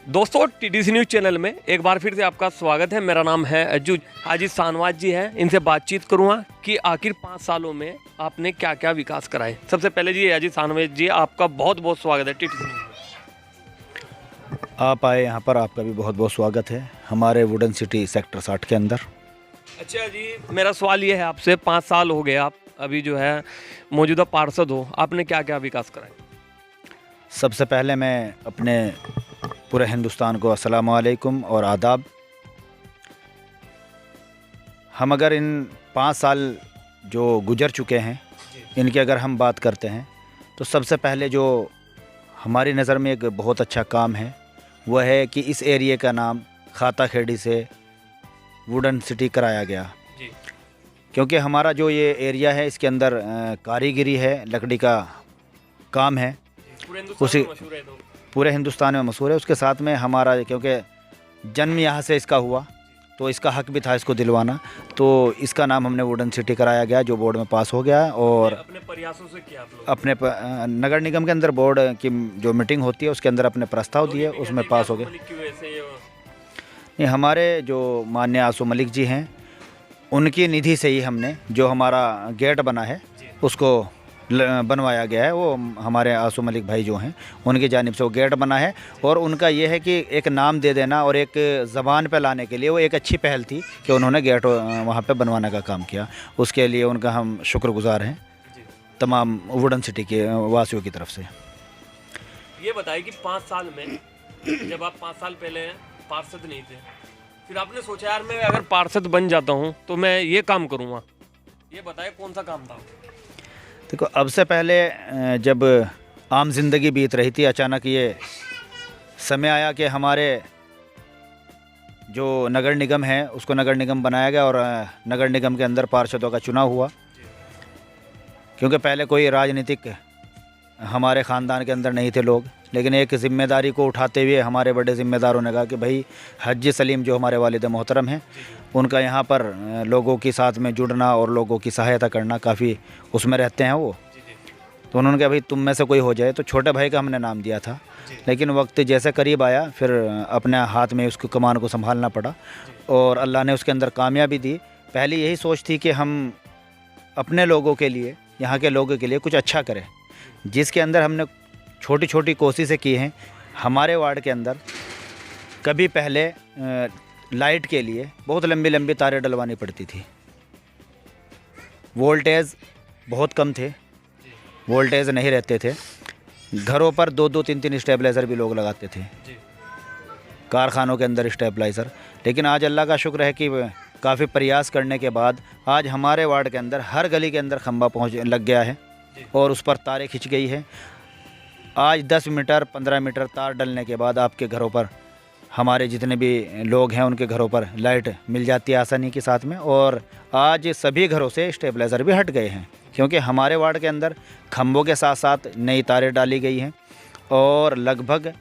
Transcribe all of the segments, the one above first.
दोस्तों TDC news channel में एक बार फिर से आपका स्वागत है। मेरा नाम है अज्जू। हाजी शाहनवाज जी हैं, इनसे बातचीत करूँगा कि आखिर 5 सालों में आपने क्या क्या विकास कराए। सबसे पहले जी हाजी शाहनवाज जी, आपका बहुत बहुत स्वागत है टीडीसी न्यूज़ में। आप आए यहाँ पर, आपका भी बहुत बहुत स्वागत है हमारे वुडन सिटी सेक्टर 60 के अंदर। अच्छा जी, मेरा सवाल ये है आपसे, 5 साल हो गए आप अभी जो है मौजूदा पार्षद हो, आपने क्या क्या विकास कराए? सबसे पहले मैं अपने पूरे हिंदुस्तान को अस्सलाम वालेकुम और आदाब। हम अगर इन 5 साल जो गुजर चुके हैं इनकी अगर हम बात करते हैं तो सबसे पहले जो हमारी नज़र में एक बहुत अच्छा काम है वह है कि इस एरिया का नाम खाता खेड़ी से वुडन सिटी कराया गया जी। क्योंकि हमारा जो ये एरिया है इसके अंदर कारीगरी है, लकड़ी का काम है, पूरे हिंदुस्तान उसी में मशहूर है तो। पूरे हिंदुस्तान में मशहूर है। उसके साथ में हमारा क्योंकि जन्म यहाँ से इसका हुआ तो इसका हक भी था इसको दिलवाना, तो इसका नाम हमने वुडन सिटी कराया गया जो बोर्ड में पास हो गया। और अपने प्रयासों से किया आप लोग? अपने नगर निगम के अंदर बोर्ड की जो मीटिंग होती है उसके अंदर अपने प्रस्ताव दिए, उसमें पास हो गए। नहीं, हमारे जो माननीय आसू मलिक जी हैं उनकी निधि से ही हमने जो हमारा गेट बना है उसको बनवाया गया है। वो हमारे आसू मलिक भाई जो हैं उनकी जानिब से वो गेट बना है। और उनका ये है कि एक नाम दे देना और एक ज़बान पे लाने के लिए वो एक अच्छी पहल थी कि उन्होंने गेट वहाँ पे बनवाने का काम किया। उसके लिए उनका हम शुक्रगुजार हैं तमाम वुडन सिटी के वासियों की तरफ से। ये बताइए कि 5 साल में जब आप 5 साल पहले पार्षद नहीं थे, फिर आपने सोचा यार मैं अगर पार्षद बन जाता हूँ तो मैं ये काम करूँगा, ये बताइए कौन सा काम था? देखो, अब से पहले जब आम जिंदगी बीत रही थी, अचानक ये समय आया कि हमारे जो नगर निगम है उसको नगर निगम बनाया गया और नगर निगम के अंदर पार्षदों का चुनाव हुआ। क्योंकि पहले कोई राजनीतिक हमारे ख़ानदान के अंदर नहीं थे लोग, लेकिन एक ज़िम्मेदारी को उठाते हुए हमारे बड़े ज़िम्मेदारों ने कहा कि भाई हाजी सलीम जो हमारे वालिद मोहतरम हैं उनका यहाँ पर लोगों के साथ में जुड़ना और लोगों की सहायता करना काफ़ी उसमें रहते हैं वो। तो उन्होंने कहा भाई तुम में से कोई हो जाए, तो छोटे भाई का हमने नाम दिया था। लेकिन वक्त जैसे करीब आया फिर अपने हाथ में उसको कमान को संभालना पड़ा और अल्लाह ने उसके अंदर कामयाबी दी। पहले यही सोच थी कि हम अपने लोगों के लिए, यहाँ के लोगों के लिए कुछ अच्छा करें, जिसके अंदर हमने छोटी छोटी कोशिशें की हैं। हमारे वार्ड के अंदर कभी पहले लाइट के लिए बहुत लंबी लंबी तारें डलवानी पड़ती थी, वोल्टेज बहुत कम थे, वोल्टेज नहीं रहते थे, घरों पर 2-2 3-3 स्टेबलाइज़र भी लोग लगाते थे, कारखानों के अंदर स्टेबलाइज़र। लेकिन आज अल्लाह का शुक्र है कि काफ़ी प्रयास करने के बाद आज हमारे वार्ड के अंदर हर गली के अंदर खंबा लग गया है और उस पर तारें खिंच गई है। आज 10 मीटर 15 मीटर तार डलने के बाद आपके घरों पर, हमारे जितने भी लोग हैं उनके घरों पर लाइट मिल जाती है आसानी के साथ में। और आज सभी घरों से स्टेबलाइज़र भी हट गए हैं क्योंकि हमारे वार्ड के अंदर खंभों के साथ साथ नई तारें डाली गई हैं और लगभग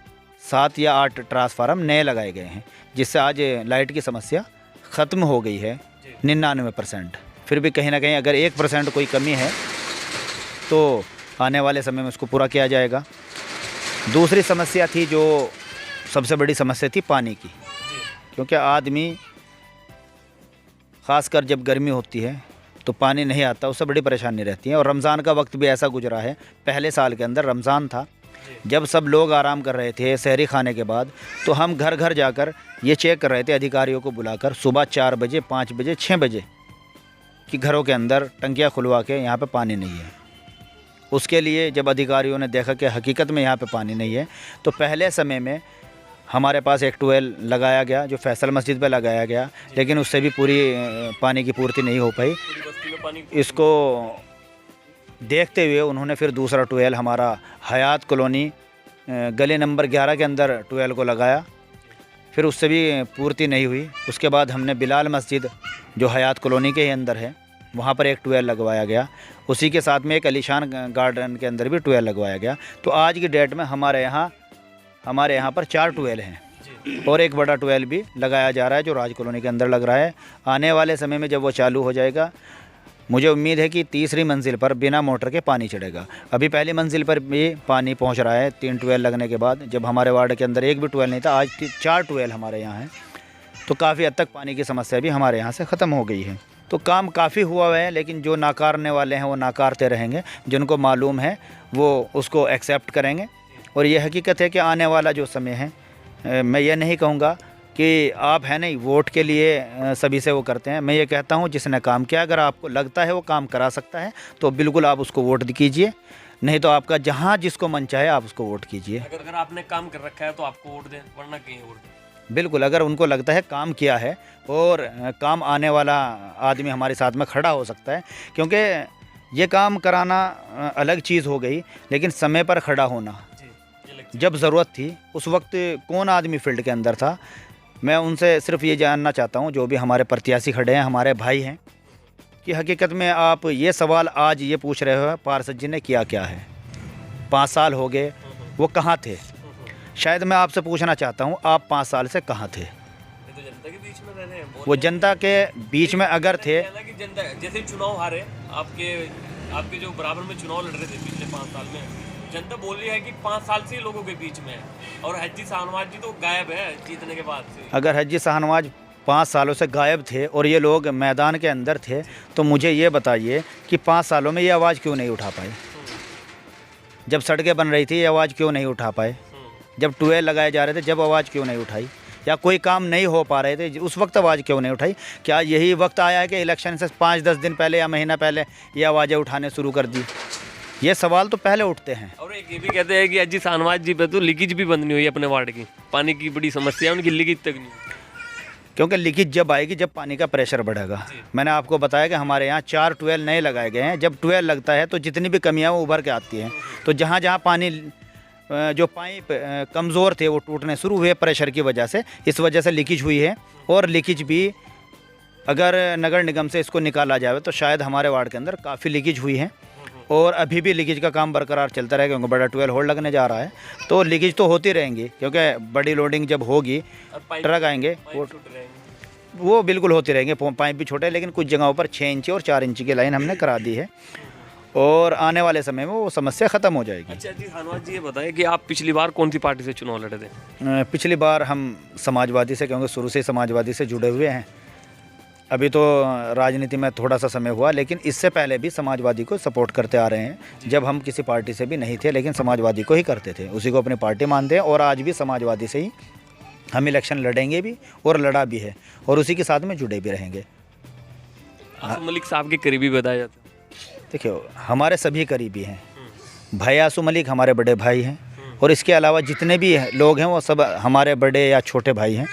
7 या 8 ट्रांसफार्मर नए लगाए गए हैं, जिससे आज लाइट की समस्या ख़त्म हो गई है 99%। फिर भी कहीं ना कहीं अगर 1% कोई कमी है तो आने वाले समय में उसको पूरा किया जाएगा। दूसरी समस्या थी, जो सबसे बड़ी समस्या थी, पानी की। क्योंकि आदमी ख़ासकर जब गर्मी होती है तो पानी नहीं आता, उससे बड़ी परेशानी रहती है। और रमज़ान का वक्त भी ऐसा गुजरा है, पहले साल के अंदर रमज़ान था, जब सब लोग आराम कर रहे थे सहरी खाने के बाद, तो हम घर घर जाकर ये चेक कर रहे थे अधिकारियों को बुलाकर, सुबह 4 बजे 5 बजे 6 बजे कि घरों के अंदर टंकियाँ खुलवा के यहाँ पे पानी नहीं है। उसके लिए जब अधिकारियों ने देखा कि हकीकत में यहाँ पे पानी नहीं है, तो पहले समय में हमारे पास एक ट्यूबवेल लगाया गया जो फैसल मस्जिद पे लगाया गया, लेकिन उससे भी पूरी पानी की पूर्ति नहीं हो पाई। इसको देखते हुए उन्होंने फिर दूसरा ट्यूबवेल हमारा हयात कॉलोनी गली नंबर 11 के अंदर ट्यूबवेल को लगाया, फिर उससे भी पूर्ति नहीं हुई। उसके बाद हमने बिलाल मस्जिद जो हयात कॉलोनी के ही अंदर है वहाँ पर एक ट्यूबवेल लगवाया गया, उसी के साथ में एक अलीशान गार्डन के अंदर भी ट्यूबवेल लगवाया गया। तो आज की डेट में हमारे यहाँ पर 4 ट्यूबवेल हैं और एक बड़ा ट्यूबवेल भी लगाया जा रहा है जो राज कॉलोनी के अंदर लग रहा है। आने वाले समय में जब वो चालू हो जाएगा, मुझे उम्मीद है कि तीसरी मंजिल पर बिना मोटर के पानी चढ़ेगा। अभी पहली मंजिल पर भी पानी पहुंच रहा है 3 ट्यूबवेल लगने के बाद। जब हमारे वार्ड के अंदर एक भी ट्यूबवेल नहीं था, आज 4 ट्यूबवेल हमारे यहाँ हैं। तो काफ़ी हद तक पानी की समस्या भी हमारे यहाँ से ख़त्म हो गई है। तो काम काफ़ी हुआ है, लेकिन जो नाकारने वाले हैं वो नाकारते रहेंगे। जिनको मालूम है वो उसको एक्सेप्ट करेंगे। और ये हकीकत है कि आने वाला जो समय है, मैं ये नहीं कहूँगा कि आप है नहीं वोट के लिए सभी से वो करते हैं। मैं ये कहता हूँ जिसने काम किया, अगर आपको लगता है वो काम करा सकता है तो बिल्कुल आप उसको वोट कीजिए, नहीं तो आपका जहाँ जिसको मन चाहे आप उसको वोट कीजिए। अगर आपने काम कर रखा है तो आपको वोट दें, वरना कहीं वोट दें। बिल्कुल, अगर उनको लगता है काम किया है और काम आने वाला आदमी हमारे साथ में खड़ा हो सकता है, क्योंकि ये काम कराना अलग चीज़ हो गई, लेकिन समय पर खड़ा होना, जब ज़रूरत थी उस वक्त कौन आदमी फील्ड के अंदर था। मैं उनसे सिर्फ ये जानना चाहता हूँ, जो भी हमारे प्रत्याशी खड़े हैं, हमारे भाई हैं, कि हकीकत में आप ये सवाल आज ये पूछ रहे हो पार्षद जी ने किया क्या है। 5 साल हो गए, वो कहाँ थे? शायद मैं आपसे पूछना चाहता हूँ, आप 5 साल से कहाँ थे? तो जनता के बीच में रह रहे हैं। वो जनता के बीच में अगर थे, कि जनता जैसे चुनाव हारे आपके जो बराबर में चुनाव लड़ रहे थे पिछले 5 साल में, जनता बोल रही है कि 5 साल से लोगों के बीच में है, और हज्जी शाहनवाज जी तो गायब है जीतने के बाद से। अगर हज्जी शाहनवाज 5 सालों से गायब थे और ये लोग मैदान के अंदर थे, तो मुझे ये बताइए कि 5 सालों में ये आवाज़ क्यों नहीं उठा पाए? जब सड़कें बन रही थी ये आवाज़ क्यों नहीं उठा पाए? जब ट्यूबवेल लगाए जा रहे थे जब आवाज़ क्यों नहीं उठाई? या कोई काम नहीं हो पा रहे थे उस वक्त आवाज़ क्यों नहीं उठाई? क्या यही वक्त आया है कि इलेक्शन से 5-10 दिन पहले या महीना पहले ये आवाज़ें उठाने शुरू कर दी? ये सवाल तो पहले उठते हैं। और एक ये भी कहते हैं कि हज्जी शाहनवाज जी पे तो लीकेज भी बंद नहीं हुई अपने वार्ड की, पानी की बड़ी समस्या है उनकी, लीकेज तक नहीं। क्योंकि लीकेज जब आएगी जब पानी का प्रेशर बढ़ेगा। मैंने आपको बताया कि हमारे यहाँ 4 ट्यूबवेल नए लगाए गए हैं। जब ट्यूबवेल लगता है तो जितनी भी कमियाँ वो उभर के आती हैं। तो जहाँ जहाँ पानी जो पाइप कमज़ोर थे वो टूटने शुरू हुए प्रेशर की वजह से, इस वजह से लीकेज हुई है। और लीकेज भी अगर नगर निगम से इसको निकाला जाए तो शायद हमारे वार्ड के अंदर काफ़ी लीकेज हुई है, और अभी भी लीकेज का काम बरकरार चलता रहेगा, क्योंकि बड़ा ट्यूबवेल होल्ड लगने जा रहा है। तो लीकेज तो होती रहेंगी, क्योंकि बड़ी लोडिंग जब होगी, ट्रक आएंगे, वो बिल्कुल होती रहेंगे। पाइप भी छोटे, लेकिन कुछ जगहों पर 6 इंची और 4 इंची की लाइन हमने करा दी है, और आने वाले समय में वो समस्या ख़त्म हो जाएगी। अच्छा जी शाहनवाज जी, ये बताएं कि आप पिछली बार कौन सी पार्टी से चुनाव लड़े थे? पिछली बार हम समाजवादी से, क्योंकि शुरू से समाजवादी से जुड़े हुए हैं। अभी तो राजनीति में थोड़ा सा समय हुआ, लेकिन इससे पहले भी समाजवादी को सपोर्ट करते आ रहे हैं। जब हम किसी पार्टी से भी नहीं थे, लेकिन समाजवादी को ही करते थे, उसी को अपनी पार्टी मानते हैं। और आज भी समाजवादी से ही हम इलेक्शन लड़ेंगे भी, और लड़ा भी है, और उसी के साथ में जुड़े भी रहेंगे। आसू मलिक साहब के करीबी बताया जाता है। देखिए, हमारे सभी करीबी हैं। भाई आसू मलिक हमारे बड़े भाई हैं, और इसके अलावा जितने भी लोग हैं वो सब हमारे बड़े या छोटे भाई हैं।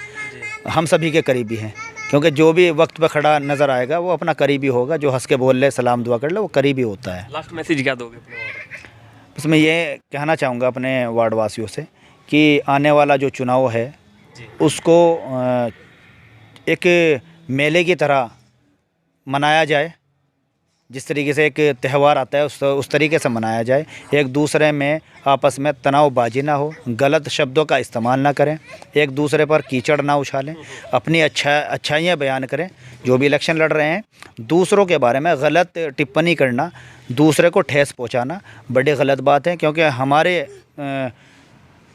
हम सभी के करीबी हैं, क्योंकि जो भी वक्त पर खड़ा नज़र आएगा वो अपना करीबी होगा। जो हंस के बोल ले, सलाम दुआ कर ले, वो करीबी होता है। लास्ट मैसेज क्या दोगे अपने वार्ड? बस मैं ये कहना चाहूँगा अपने वार्ड वासियों से कि आने वाला जो चुनाव है उसको एक मेले की तरह मनाया जाए। जिस तरीके से एक त्यौहार आता है उस तरीके से मनाया जाए। एक दूसरे में आपस में तनावबाजी ना हो, गलत शब्दों का इस्तेमाल ना करें, एक दूसरे पर कीचड़ ना उछालें, अपनी अच्छाइयाँ बयान करें। जो भी इलेक्शन लड़ रहे हैं, दूसरों के बारे में गलत टिप्पणी करना, दूसरे को ठेस पहुंचाना बड़ी गलत बात है। क्योंकि हमारे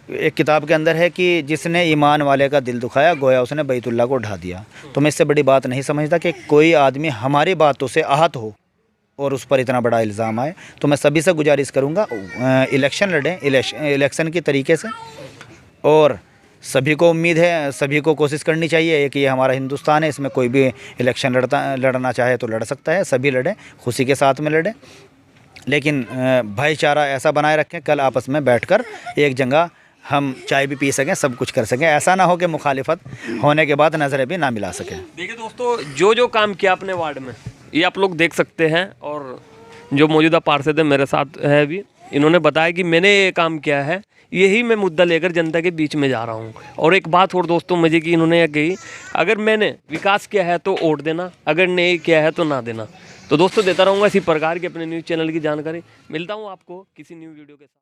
एक किताब के अंदर है कि जिसने ईमान वाले का दिल दुखाया, गोया उसने बैतुल्लाह को ढा दिया। तो मैं इससे बड़ी बात नहीं समझता कि कोई आदमी हमारी बातों से आहत हो और उस पर इतना बड़ा इल्ज़ाम आए। तो मैं सभी से गुजारिश करूंगा, इलेक्शन लड़ें इलेक्शन की तरीके से। और सभी को उम्मीद है, सभी को कोशिश करनी चाहिए कि ये हमारा हिंदुस्तान है, इसमें कोई भी इलेक्शन लड़ना चाहे तो लड़ सकता है। सभी लड़ें, खुशी के साथ में लड़ें, लेकिन भाईचारा ऐसा बनाए रखें, कल आपस में बैठकर एक जगह हम चाय भी पी सकें, सब कुछ कर सकें। ऐसा ना हो कि मुखालिफत होने के बाद नज़रें भी ना मिला सकें। देखिए दोस्तों, जो काम किया अपने वार्ड में ये आप लोग देख सकते हैं, और जो मौजूदा पार्षद है मेरे साथ है अभी, इन्होंने बताया कि मैंने ये काम किया है, यही मैं मुद्दा लेकर जनता के बीच में जा रहा हूँ। और एक बात और दोस्तों मजे की, इन्होंने ये कही, अगर मैंने विकास किया है तो वोट देना, अगर नहीं किया है तो ना देना। तो दोस्तों देता रहूँगा इसी प्रकार की अपने न्यूज़ चैनल की जानकारी। मिलता हूँ आपको किसी न्यू वीडियो के साथ।